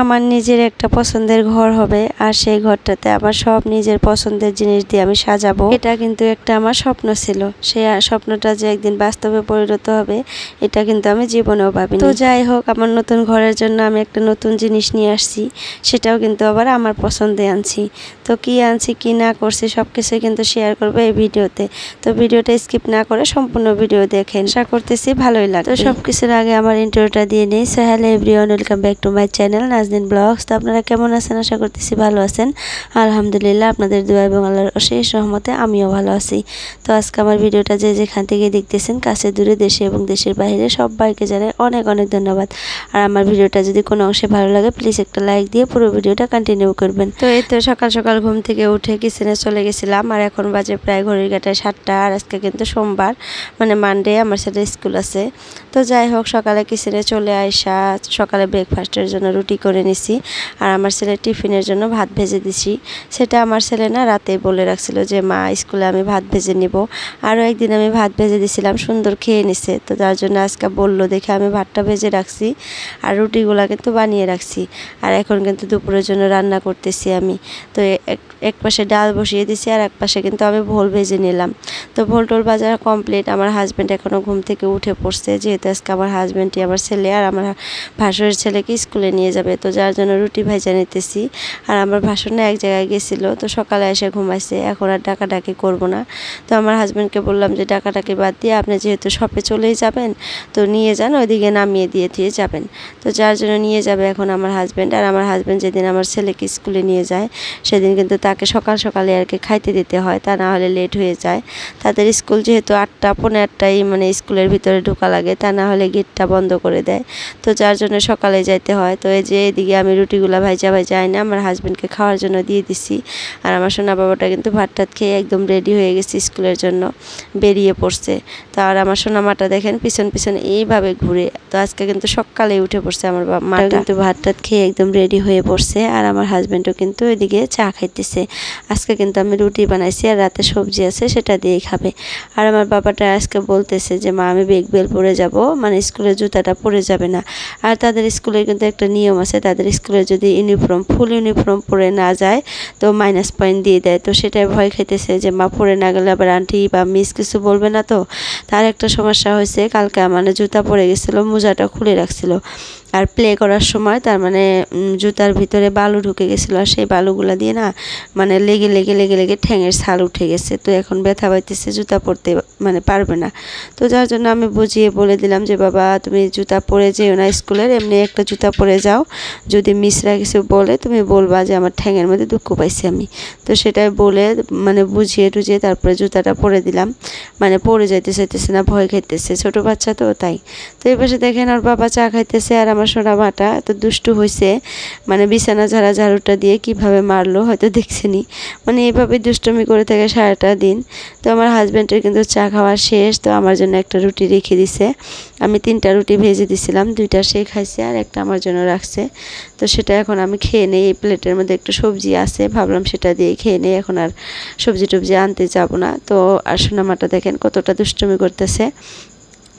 আমার নিজের একটা পছন্দের ঘর হবে, আর সেই ঘরটাতে আমার সব নিজের পছন্দের জিনিস দিয়ে আমি সাজাবো। এটা কিন্তু একটা আমার স্বপ্ন ছিল, সেই স্বপ্নটা যে একদিন বাস্তবে পরিণত হবে এটা কিন্তু আমি জীবনেও ভাবিনি। তো যাই হোক, আমার নতুন ঘরের জন্য আমি একটা নতুন জিনিস নিয়ে আসছি, সেটাও কিন্তু আবার আমার পছন্দে আনছি। তো কি আনছি কি না করছি সব কিছুই কিন্তু শেয়ার করবো এই ভিডিওতে। তো ভিডিওটা স্কিপ না করে সম্পূর্ণ ভিডিও দেখেন, আশা করতেছি ভালোই লাগবে। তো সব কিছুর আগে আমার ইন্ট্রোটা দিয়ে নিই। So hello everyone, welcome back to my channel Nazneen vlogs. তো আপনারা কেমন আছেন? আশা করতেছি ভালো আছেন। আলহামদুলিল্লাহ, আপনাদের দোয়া এবং আল্লাহর অশেষ রহমতে আমিও ভালো আছি। তো আজকে আমার ভিডিওটা যে যেখান থেকে দেখতেছেন, কাছে দূরে, দেশে এবং দেশের বাইরে, সবাইকে জানাই অনেক অনেক ধন্যবাদ। আর আমার ভিডিওটা যদি কোনো অংশে ভালো লাগে প্লিজ একটা লাইক দিয়ে পুরো ভিডিওটা কন্টিনিউ করবেন। তো এই তো সকাল সকাল ঘুম থেকে উঠে কিচেনে চলে গেছিলাম, আর এখন বাজে প্রায় ঘড়ির কাঁটায় 7টা। আর আজকে কিন্তু সোমবার, মানে মানডে, আমার সাথে স্কুল আছে। তো যাই হোক, সকালে কিচেনে চলে আইসা সকালে ব্রেকফাস্টের জন্য রুটি করে নিছি, আর আমার ছেলে টিফিনের জন্য ভাত ভেজে দিছি। সেটা আমার ছেলে না রাতেই বলে রাখছিল যে মা স্কুলে আমি ভাত ভেজে নিব। আরও একদিন আমি ভাত ভেজে দিছিলাম, সুন্দর খেয়ে নিছে। তো তার জন্য আজকে বললো দেখে আমি ভাতটা ভেজে রাখছি, আর রুটিগুলা কিন্তু বানিয়ে রাখছি। আর এখন কিন্তু দুপুরের জন্য রান্না করতেছি আমি। তো এক পাশে ডাল বসিয়ে দিছি, আর এক পাশে কিন্তু আমি ভোল ভেজে নিলাম। তো ভোল টোল ভাজা কমপ্লিট। আমার হাজব্যান্ড এখনও ঘুম থেকে উঠে পড়ছে, যেহেতু আজকে আমার হাজব্যান্ডই আমার ছেলে আর আমার ভাসুরের ছেলেকে স্কুলে নিয়ে যাবে। তো যার জন্য রুটি ভাজা নিতেছি। আর আমার ভাসুর না এক জায়গায় গেছিলো, তো সকালে এসে ঘুমাইছে, এখন আর ডাকাডাকি করবো না। তো আমার হাজব্যান্ডকে বললাম যে ডাকাডাকি বাদ দিয়ে আপনি যেহেতু শপে চলেই যাবেন, তো নিয়ে যান, ওইদিকে নামিয়ে দিয়ে যাবেন। তো যার জন্য নিয়ে যাবে এখন আমার হাজব্যান্ড। আর আমার হাজব্যান্ড যেদিন আমার ছেলেকে স্কুলে নিয়ে যায় সেদিন কিন্তু তাকে সকাল সকালে আর কি খাইতে দিতে হয়, তা না হলে লেট হয়ে যায়। তাদের স্কুল যেহেতু 8টা, পৌনে 8টায় মানে স্কুলের ভিতরে ঢোকা লাগে, তা না হলে গেটটা বন্ধ করে দেয়। তো যার জন্য সকালে যাইতে হয়। তো এই যে এদিকে আমি রুটিগুলা ভাজা না আমার হাজব্যান্ডকে খাওয়ার জন্য দিয়ে দিছি। আর আমার সোনা বাবাটা কিন্তু ভাত টাত খেয়ে একদম রেডি হয়ে গেছে, স্কুলের জন্য বেরিয়ে পড়ছে। তো আর আমার সোনা মাটা দেখেন পিছন পিছন এইভাবে ঘুরে। তো আজকে কিন্তু সকালে উঠে পড়ছে আমার মাটা, কিন্তু ভাত টাত খেয়ে একদম রেডি হয়ে পড়ছে। আর আমার হাজব্যান্ডও কিন্তু এদিকে চা খাইতেছে। আজকে কিন্তু আমি রুটি বানাইছি, আর রাতে সবজি আছে সেটা দিয়েই খাবে। আর আমার বাবাটা আজকে বলতেছে যে মা আমি বেগ বেল পরে যাব, মানে স্কুলের জুতাটা পরে যাবে না। আর তাদের স্কুলে কিন্তু একটা নিয়ম আছে, তাদের স্কুলে যদি ফুল ইউনিফর্ম পরে না যায় তো মাইনাস পয়েন্ট দিয়ে দেয়। তো সেটাই ভয় খাইতেছে যে মা পরে না গেলে আবার আন্টি বা মিস কিছু বলবে না। তো তার একটা সমস্যা হয়েছে, কালকে মানে জুতা পরে গেছিলো, মোজাটা খুলে রাখছিল, আর প্লে করার সময় তার মানে জুতার ভিতরে বালু ঢুকে গেছিলো, আর সেই বালুগুলা দিয়ে না মানে লেগে লেগে লেগে লেগে ঠ্যাঙের ছাল উঠে গেছে। তো এখন ব্যথা পাইতেছে, জুতা পরতে মানে পারবে না। তো যার জন্য আমি বুঝিয়ে বলে দিলাম যে বাবা তুমি জুতা পরে যেও না স্কুলের, এমনি একটা জুতা পরে যাও, যদি মিসরা কিছু বলে তুমি বলবা যে আমার ঠ্যাঙের মধ্যে দুঃখ পাইছি আমি। তো সেটাই বলে মানে বুঝিয়ে টুঝিয়ে তারপরে জুতাটা পরে দিলাম। মানে পরে যাইতে চাইতেছে না, ভয় খাইতেছে, ছোটো বাচ্চা তো তাই। তো এই পাশে দেখেন ওর বাবা চা খাইতেছে, আর আমার সোনা মাটা এত দুষ্টু হয়েছে, মানে বিছানা ঝাড়ুটা দিয়ে কিভাবে মারলো হয়তো দেখছেনি, মানে এইভাবে দুষ্টুমি করে থাকে সারাটা দিন। তো আমার হাজব্যান্ডের কিন্তু চা খাওয়া শেষ। তো আমার জন্য একটা রুটি রেখে দিছে, আমি 3টা রুটি ভেজে দিছিলাম, 2টা সে খাইছে আর একটা আমার জন্য রাখছে। তো সেটা এখন আমি খেয়ে নেই। এই প্লেটের মধ্যে একটু সবজি আছে, ভাবলাম সেটা দিয়ে খেয়ে নেই, এখন আর সবজি টবজি আনতে যাব না। তো আর সোনা মাটা দেখেন কতটা দুষ্টুমি করতেছে।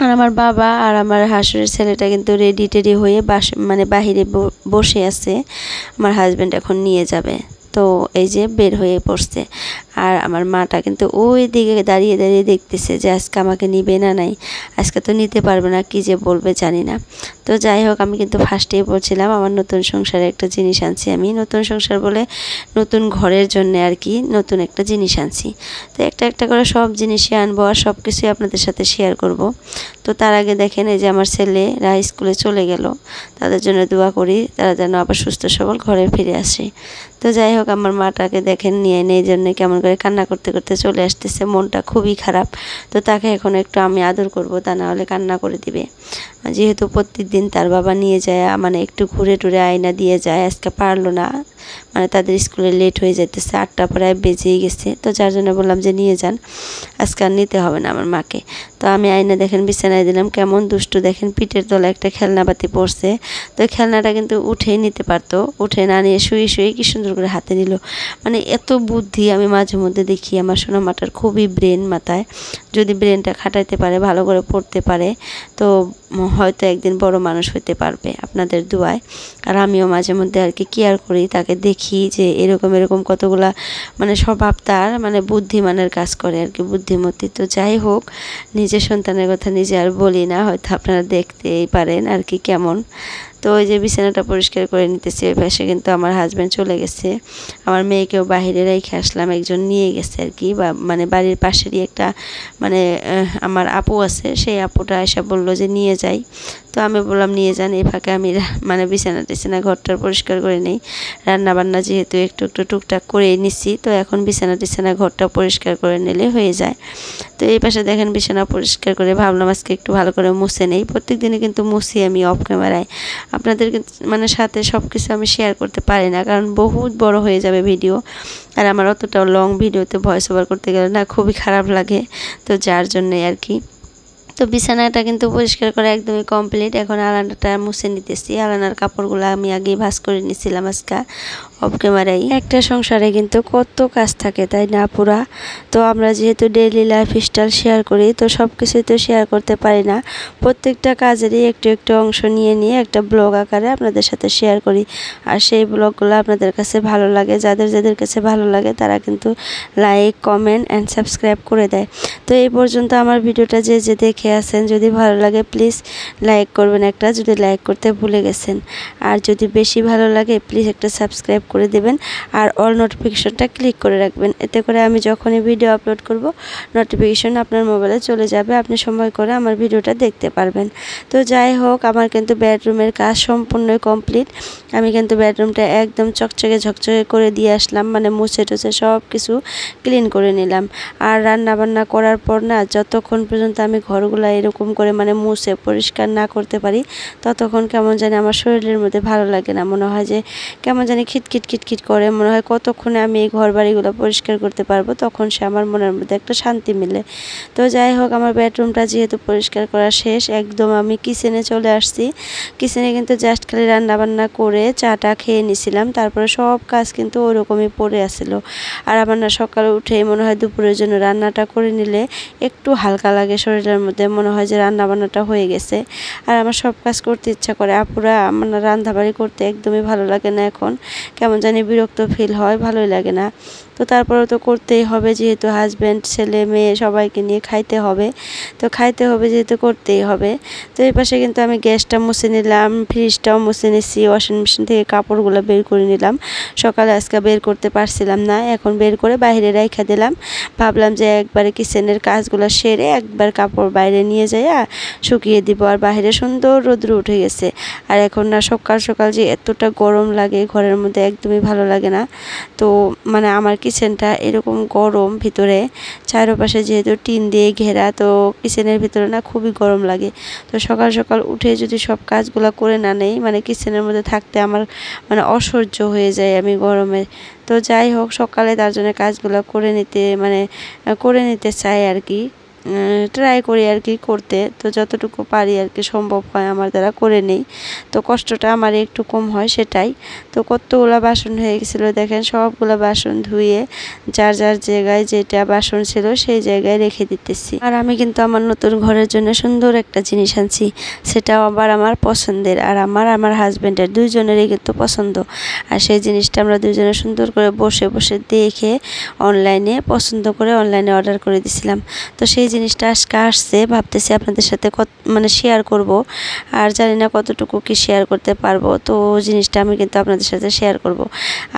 আর আমার বাবা আর আমার হাসুরের ছেলেটা কিন্তু রেডি টেডি হয়ে মানে বাহিরে বসে আছে, আমার হাজব্যান্ড এখন নিয়ে যাবে। তো এই যে বের হয়ে পড়ছে। আর আমার মাটা কিন্তু ওই দিকে দাঁড়িয়ে দাঁড়িয়ে দেখতেছে যে আজকে আমাকে নিবে না নাই, আজকে তো নিতে পারবে না, কি যে বলবে জানি না। তো যাই হোক, আমি কিন্তু ফার্স্টেই বলছিলাম আমার নতুন সংসারে একটা জিনিস আনছি। আমি নতুন সংসার বলে নতুন ঘরের জন্য আর কি নতুন একটা জিনিস আনছি। তো একটা একটা করে সব জিনিসই আনবো, আর সব কিছুই আপনাদের সাথে শেয়ার করব। তো তার আগে দেখেন এই যে আমার ছেলেরা স্কুলে চলে গেল, তাদের জন্য দোয়া করি তারা যেন আবার সুস্থ সবল ঘরে ফিরে আসে। তো যাই হোক, আমার মাটাকে দেখেন নিয়ে নেই জন্য কেমন করে কান্না করতে করতে চলে আসতেছে, মনটা খুবই খারাপ। তো তাকে এখন একটু আমি আদর করব, তা না হলে কান্না করে দিবে। যেহেতু প্রত্যেকদিন তার বাবা নিয়ে যায়, মানে একটু ঘুরে টুরে আয়না দিয়ে যায়, আজকে পারলো না, মানে তাদের স্কুলে লেট হয়ে যাইতেছে, 8টা প্রায় বেজেই গেছে। তো যার জন্য বললাম যে নিয়ে যান, আজকে আর নিতে হবে না আমার মাকে। তো আমি আয়না দেখেন বিছানায় দিলাম, কেমন দুষ্টু দেখেন, পিঠের তলায় একটা খেলনাপাতি পড়ছে। তো খেলনাটা কিন্তু উঠেই নিতে পারতো, উঠে না নিয়ে শুয়ে শুয়ে কি সুন্দর করে হাতে নিল। মানে এত বুদ্ধি আমি মাঝে মধ্যে দেখি আমার সোনা মাটার, খুবই ব্রেন মাথায়, যদি ব্রেনটা খাটাইতে পারে, ভালো করে পড়তে পারে, তো হয়তো একদিন বড় মানুষ হতে পারবে আপনাদের দোয়ায়। আর আমিও মাঝে মধ্যে আর কি কেয়ার করি, তাকে দেখি যে এরকম এরকম কতগুলা মানে স্বভাব তার মানে বুদ্ধিমানের কাজ করে আর কি, বুদ্ধিমতী। তো যাই হোক, নিজের সন্তানের কথা নিজে আর বলি না, হয়তো আপনারা দেখতেই পারেন আর কি কেমন। তো ওই যে বিছানাটা পরিষ্কার করে নিতেছি, ওই পাশে কিন্তু আমার হাজব্যান্ড চলে গেছে। আমার মেয়েকেও বাহিরে রেখে আসলাম, একজন নিয়ে গেছে আর কি, বা মানে বাড়ির পাশেরই একটা মানে আমার আপু আছে, সেই আপুটা এসে বললো যে নিয়ে যাই। তো আমি বললাম নিয়ে যান। এই ফাঁকে আমি মানে বিছানা ঘরটা পরিষ্কার করে নিই, রান্নাবান্না যেহেতু একটু একটু টুকটাক করে নিছি, তো এখন বিছানা ঘরটা পরিষ্কার করে নিলে হয়ে যায়। তো এই পাশে দেখেন বিছানা পরিষ্কার করে ভাবলাম আজকে একটু ভালো করে মুছে নেই। প্রত্যেক দিনই কিন্তু মুছি আমি অফ ক্যামেরায়, আপনাদের মানে সাথে সব কিছু আমি শেয়ার করতে পারি না, কারণ বহুত বড় হয়ে যাবে ভিডিও। আর আমার অতটাও লং ভিডিওতে ভয়েস ওভার করতে গেলে না খুবই খারাপ লাগে, তো যার জন্যই আর কি। তো বিছানাটা কিন্তু পরিষ্কার করা একদমই কমপ্লিট। এখন আলানাটা মুছে নিতেছি। আলানার কাপড়গুলো আমি আগেই ভাঁজ করে নিয়েছিলাম আজকে অফ ক্যামেরায়। একটা সংসারে কিন্তু কত কাজ থাকে, তাই না পুরা? তো আমরা যেহেতু ডেইলি লাইফস্টাইল শেয়ার করি, তো সব কিছুই তো শেয়ার করতে পারি না। প্রত্যেকটা কাজেরই একটু একটু অংশ নিয়ে নিয়ে একটা ব্লগ আকারে আপনাদের সাথে শেয়ার করি। আর সেই ব্লগগুলো আপনাদের কাছে ভালো লাগে, যাদের যাদের কাছে ভালো লাগে তারা কিন্তু লাইক, কমেন্ট অ্যান্ড সাবস্ক্রাইব করে দেয়। তো এই পর্যন্ত আমার ভিডিওটা যে যে দেখে আছেন, যদি ভালো লাগে প্লিজ লাইক করবেন একটা, যদি লাইক করতে ভুলে গেছেন। আর যদি বেশি ভালো লাগে প্লিজ একটা সাবস্ক্রাইব করে দেবেন, আর অল নোটিফিকেশনটা ক্লিক করে রাখবেন। এতে করে আমি যখনই ভিডিও আপলোড করব নোটিফিকেশন আপনার মোবাইলে চলে যাবে, আপনি সময় করে আমার ভিডিওটা দেখতে পারবেন। তো যাই হোক, আমার কিন্তু বেডরুমের কাজ সম্পূর্ণই কমপ্লিট। আমি কিন্তু বেডরুমটা একদম চকচকে ঝকচকে করে দিয়ে আসলাম, মানে মুছে টুছে সব কিছু ক্লিন করে নিলাম। আর রান্না বান্না করার পর না, যতক্ষণ পর্যন্ত আমি ঘরগুলো এরকম করে মানে মুছে পরিষ্কার না করতে পারি, ততক্ষণ কেমন জানি আমার শরীরের মধ্যে ভালো লাগে না। মনে হয় যে কেমন জানি খিটখিট করে, মনে হয় কতক্ষণে আমি এই ঘর বাড়িগুলো পরিষ্কার করতে পারবো, তখন সে আমার মনের মধ্যে একটা শান্তি মিলে। তো যাই হোক, আমার বেডরুমটা যেহেতু পরিষ্কার করা শেষ, একদম আমি কিচেনে চলে আসছি। কিচেনে কিন্তু জাস্ট খালি রান্না বান্না করে চাটা খেয়ে নিছিলাম, তারপরে সব কাজ কিন্তু ওরকমই পড়ে আসছিলো। আর আমার না সকালে উঠে মনে হয় দুপুরের জন্য রান্নাটা করে নিলে একটু হালকা লাগে শরীরের মধ্যে, মনে হয় যে রান্না বান্নাটা হয়ে গেছে। আর আমার সব কাজ করতে ইচ্ছা করে, আপুরা আমার না রান্নাবাড়ি করতে একদমই ভালো লাগে না এখন, কেমন জানি বিরক্ত ফিল হয়, ভালোই লাগে না। তো তারপরেও তো করতেই হবে, যেহেতু হাজব্যান্ড ছেলে মেয়ে সবাইকে নিয়ে খাইতে হবে, তো খাইতে হবে যেহেতু করতেই হবে। তো এই পাশে কিন্তু আমি গ্যাসটা মুছে নিলাম, ফ্রিজটাও মুছে নিচ্ছি, ওয়াশিং মেশিন থেকে কাপড়গুলো বের করে নিলাম। সকালে আজকে বের করতে পারছিলাম না, এখন বের করে বাইরে রাইখা দিলাম। ভাবলাম যে একবারে কিচেনের কাজগুলো সেরে একবার কাপড় বাইরে নিয়ে যাই শুকিয়ে দিব। আর বাইরে সুন্দর রোদ্র উঠে গেছে। আর এখন না সকাল সকাল যে এতটা গরম লাগে ঘরের মধ্যে, একদমই ভালো লাগে না। তো মানে আমার কিচেনটা এরকম গরম, ভিতরে চারপাশে যেহেতু টিন দিয়ে ঘেরা, তো কিচেনের ভিতরে না খুবই গরম লাগে। তো সকাল সকাল উঠে যদি সব কাজগুলো করে না নেই, মানে কিচেনের মধ্যে থাকতে আমার মানে অসহ্য হয়ে যায় আমি গরমে। তো যাই হোক, সকালে তার জন্য কাজগুলো করে নিতে চাই আর কি, ট্রাই করি আর কি করতে। তো যতটুকু পারি আর কি সম্ভব হয় আমার দ্বারা করে নেই, তো কষ্টটা আমার একটু কম হয় সেটাই। তো কতগুলো বাসন হয়ে গেছিলো দেখেন, সবগুলো বাসন ধুয়ে যার যার জায়গায় যেটা বাসন ছিল সেই জায়গায় রেখে দিতেছি। আর আমি কিন্তু আমার নতুন ঘরের জন্য সুন্দর একটা জিনিস আনছি, সেটাও আবার আমার পছন্দের, আর আমার হাজব্যান্ডের দুইজনেরই কিন্তু পছন্দ। আর সেই জিনিসটা আমরা দুইজনে সুন্দর করে বসে বসে দেখে অনলাইনে পছন্দ করে অনলাইনে অর্ডার করে দিছিলাম। তো সেই জিনিসটা আজকে আসছে, ভাবতেছি আপনাদের সাথে মানে শেয়ার করব। আর জানি না কতটুকু কি শেয়ার করতে পারবো, তো জিনিসটা আমি কিন্তু আপনাদের সাথে শেয়ার করব।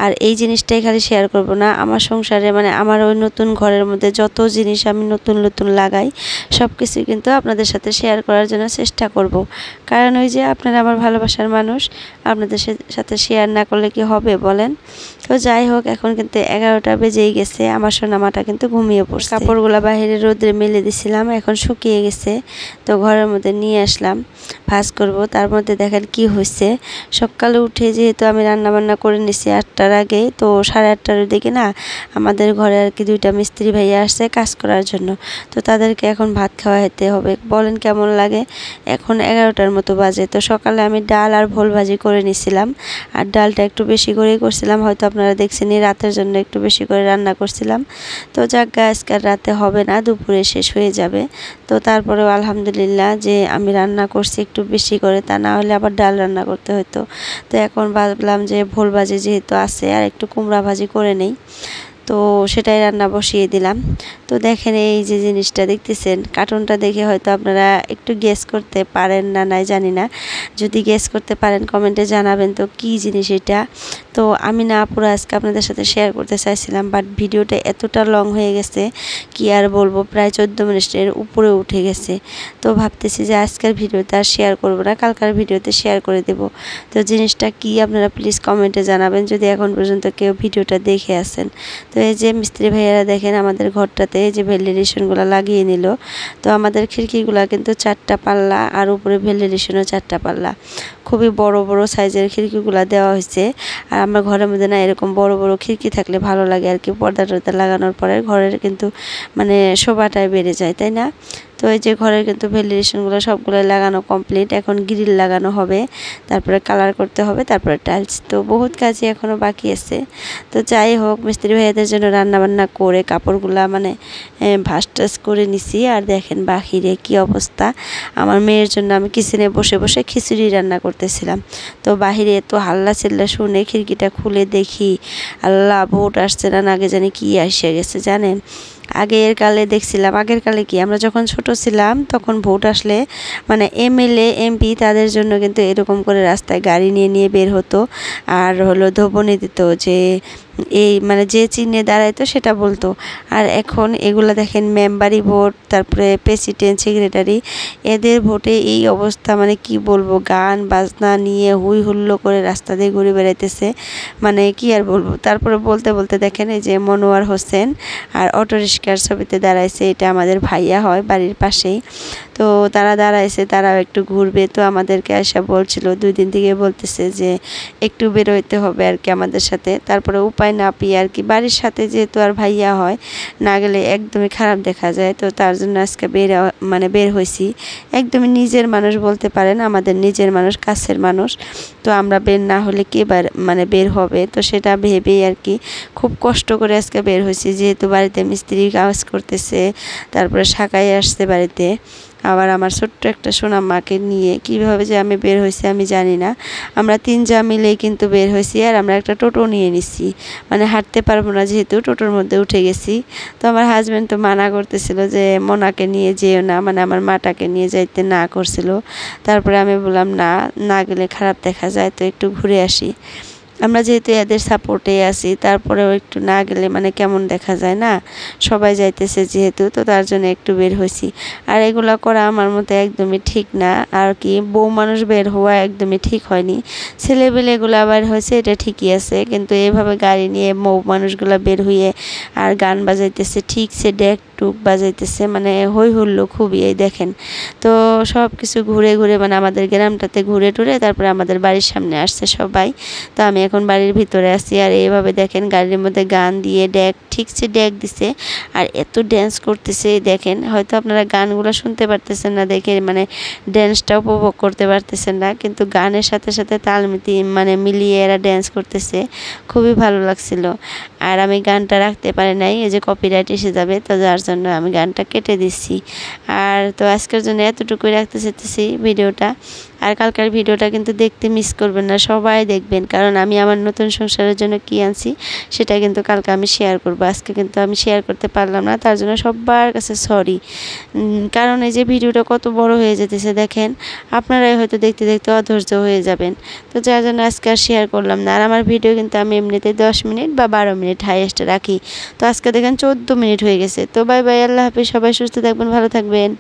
আর এই জিনিসটাই খালি শেয়ার করব না, আমার সংসারে মানে আমার ওই নতুন ঘরের মধ্যে যত জিনিস আমি নতুন নতুন লাগাই সব কিছুই কিন্তু আপনাদের সাথে শেয়ার করার জন্য চেষ্টা করব। কারণ ওই যে আপনারা আমার ভালোবাসার মানুষ, আপনাদের সাথে শেয়ার না করলে কি হবে বলেন? তো যাই হোক, এখন কিন্তু 11টা বেজেই গেছে, আমার সোনামাটা কিন্তু ঘুমিয়ে পড়ছে। কাপড়গুলো বাইরে রোদে মেলে দিছিলাম, এখন শুকিয়ে গেছে, তো ঘরের মধ্যে নিয়ে আসলাম ভাঁজ করব। তার মধ্যে দেখেন কি হয়েছে, সকালে উঠে যেহেতু আমি রান্নাবান্না করে নিছি 8টার আগে, তো 8:30টার দিকে না আমাদের ঘরে আর কি 2টা মিস্ত্রি ভাইয়া আসছে কাজ করার জন্য। তো তাদেরকে এখন ভাত খাওয়াইতে হবে, বলেন কেমন লাগে? এখন 11টার মতো বাজে। তো সকালে আমি ডাল আর ভোল ভাজি করে নিছিলাম, আর ডালটা একটু বেশি করেই করছিলাম, হয়তো আপনারা দেখছেনই, রাতের জন্য একটু বেশি করে রান্না করছিলাম। তো যাক, আজকে রাতে হবে না, দুপুরে শেষ হয়ে যাবে। তো তারপরেও আলহামদুলিল্লাহ যে আমি রান্না করছি একটু বেশি করে, তা না হলে আবার ডাল রান্না করতে হতো। তো এখন ভাবলাম যে ভোল ভাজি যেহেতু আছে আর একটু কুমড়া ভাজি করে নেই, তো সেটাই রান্না বসিয়ে দিলাম। তো দেখেন এই যে জিনিসটা দেখতেছেন, কার্টুনটা দেখে হয়তো আপনারা একটু গেস করতে পারেন না নাই জানি না, যদি গেস করতে পারেন কমেন্টে জানাবেন তো কি জিনিস এটা। তো আমি না পুরো আজকে আপনাদের সাথে শেয়ার করতে চাইছিলাম, বাট ভিডিওটা এতটা লং হয়ে গেছে কি আর বলবো, প্রায় 14 মিনিটের উপরে উঠে গেছে। তো ভাবতেছি যে আজকের ভিডিওতে আর শেয়ার করবো না, কালকার ভিডিওতে শেয়ার করে দেব। তো জিনিসটা কি আপনারা প্লিজ কমেন্টে জানাবেন যদি এখন পর্যন্ত কেউ ভিডিওটা দেখে আসেন। তো এই যে মিস্ত্রি ভাইয়ারা দেখেন আমাদের ঘরটাতে এই যে ভেন্টিলেশনগুলো লাগিয়ে নিল। তো আমাদের খিড়কিগুলো কিন্তু 4টা পাল্লা আর উপরে ভেন্টিলেশনও 4টা পাল্লা, খুবই বড় বড় সাইজের খিড়কিগুলো দেওয়া হয়েছে। আর আমার ঘরের মধ্যে না এরকম বড় বড় খিড়কি থাকলে ভালো লাগে আর কি, পর্দা টর্দা লাগানোর পরে ঘরের কিন্তু মানে শোভাটাই বেড়ে যায়, তাই না? তো এই যে ঘরের কিন্তু ভেন্টিলেশনগুলো সবগুলো লাগানো কমপ্লিট, এখন গ্রিল লাগানো হবে, তারপরে কালার করতে হবে, তারপরে টাইলস। তো বহুত কাজই এখনও বাকি আছে। তো যাই হোক মিস্ত্রি ভাইয়াদের জন্য রান্না বান্না করে কাপড়গুলা মানে ভাঁজ টাজ করে নিছি। আর দেখেন বাহিরে কি অবস্থা, আমার মেয়ের জন্য আমি কিচেনে বসে বসে খিচুড়ি রান্না করতেছিলাম। তো বাহিরে এত হাল্লা চিল্লা শুনে খিড়কিটা খুলে দেখি, আল্লাহ ভোট আসছে না আগে জানি কি এসে গেছে জানেন। আগের কালে দেখছিলাম, আগের কালে কি আমরা যখন ছোট ছিলাম তখন ভোট আসলে মানে এমএলএ এমপি তাদের জন্য কিন্তু এরকম করে রাস্তায় গাড়ি নিয়ে নিয়ে বের হতো, আর হলো ধোবনি দিত যে এই মানে যে চিহ্নে দাঁড়াইতো সেটা বলতো। আর এখন এগুলো দেখেন মেম্বারি ভোট, তারপরে প্রেসিডেন্ট সেক্রেটারি, এদের ভোটে এই অবস্থা, মানে কি বলবো, গান বাজনা নিয়ে হুই হুল্লো করে রাস্তা দিয়ে ঘুরে বেড়াইতেছে, মানে কি আর বলবো। তারপরে বলতে বলতে দেখেন এই যে মনোয়ার হোসেন আর অটো রিক্সার ছবিতে দাঁড়াইছে, এটা আমাদের ভাইয়া হয় বাড়ির পাশেই। তো তারা দাঁড়াইছে, তারাও একটু ঘুরবে। তো আমাদেরকে এসে বলছিল 2 দিন থেকে বলতেছে যে একটু বেরোইতে হবে আর কি আমাদের সাথে। তারপরে উপায় না পেয়ে আর কি, বাড়ির সাথে যেহেতু আর ভাইয়া হয়, না গেলে একদমই খারাপ দেখা যায়। তো তার জন্য আজকে বের হয়েছি। একদমই নিজের মানুষ বলতে পারেন, আমাদের নিজের মানুষ, কাছের মানুষ। তো আমরা বের না হলে কে বের হবে, তো সেটা ভেবেই আর কি খুব কষ্ট করে আজকে বের হয়েছি, যেহেতু বাড়িতে মিস্ত্রি কাজ করতেছে, তারপরে শাকাই আসছে বাড়িতে, আবার আমার ছোট্ট একটা সোনামাকে নিয়ে। কীভাবে যে আমি বের হয়েছি আমি জানি না। আমরা 3 যা মিলেই কিন্তু বের হয়েছি, আর আমরা একটা টোটো নিয়ে নিছি, মানে হাঁটতে পারবো না যেহেতু টোটোর মধ্যে উঠে গেছি। তো আমার হাজব্যান্ড তো মানা করতেছিল যে মোনাকে নিয়ে যেও না, মানে আমার মাটাকে নিয়ে যাইতে না করছিল। তারপরে আমি বললাম না, না গেলে খারাপ দেখা যায়, তো একটু ঘুরে আসি। আমরা যেহেতু এদের সাপোর্টে আছি, তারপরেও একটু না গেলে মানে কেমন দেখা যায় না, সবাই যাইতেছে যেহেতু, তো তার জন্য একটু বের হয়েছি। আর এগুলো করা আমার মতে একদমই ঠিক না আর কি, বউ মানুষ বের হওয়া একদমই ঠিক হয়নি। ছেলেবেলেগুলো আবার হয়েছে এটা ঠিকই আছে, কিন্তু এভাবে গাড়ি নিয়ে বউ মানুষগুলো বের হয়ে আর গান বাজাইতেছে, ঠিকছে ডেক টুক বাজাইতেছে, মানে হই হুল্লো খুবই। এই দেখেন, তো সব কিছু ঘুরে ঘুরে মানে আমাদের গ্রামটাতে ঘুরে টুরে তারপরে আমাদের বাড়ির সামনে আসছে সবাই। তো আমি এখন বাড়ির ভিতরে আছি, আর এইভাবে দেখেন গাড়ির মধ্যে গান দিয়ে ঠিকছে ডেক দিছে, আর এত ড্যান্স করতেছে। দেখেন হয়তো আপনারা গানগুলো শুনতে পারতেছেন না দেখে, মানে ড্যান্সটা উপভোগ করতে পারতেছেন না, কিন্তু গানের সাথে সাথে তাল মিলিয়ে এরা ড্যান্স করতেছে, খুবই ভালো লাগছিল। আর আমি গানটা রাখতে পারি নাই, এই যে কপিরাইট এসে যাবে, তো যার জন্য আমি গানটা কেটে দিচ্ছি। আর তো আজকের জন্য এতটুকুই রাখতে চাইতেছি ভিডিওটা। আর কালকের ভিডিওটা কিন্তু দেখতে মিস করবেন না, সবাই দেখবেন, কারণ আমি আমার নতুন সংসারের জন্য কি আনছি সেটা কিন্তু কালকে আমি শেয়ার করব। আজকে কিন্তু আমি শেয়ার করতে পারলাম না, তার জন্য সবার কাছে সরি। কারণ এই যে ভিডিওটা কত বড় হয়ে যেতেছে দেখেন, আপনারাই হয়তো দেখতে দেখতে অধৈর্য হয়ে যাবেন, তো যার জন্য আজকে আর শেয়ার করলাম না। আর আমার ভিডিও কিন্তু আমি এমনিতে 10 মিনিট বা 12 মিনিট হাইয়েস্ট রাখি, তো আজকে দেখেন 14 মিনিট হয়ে গেছে। তো বাই বাই, আল্লাহ হাফিজ, সবাই সুস্থ থাকবেন, ভালো থাকবেন।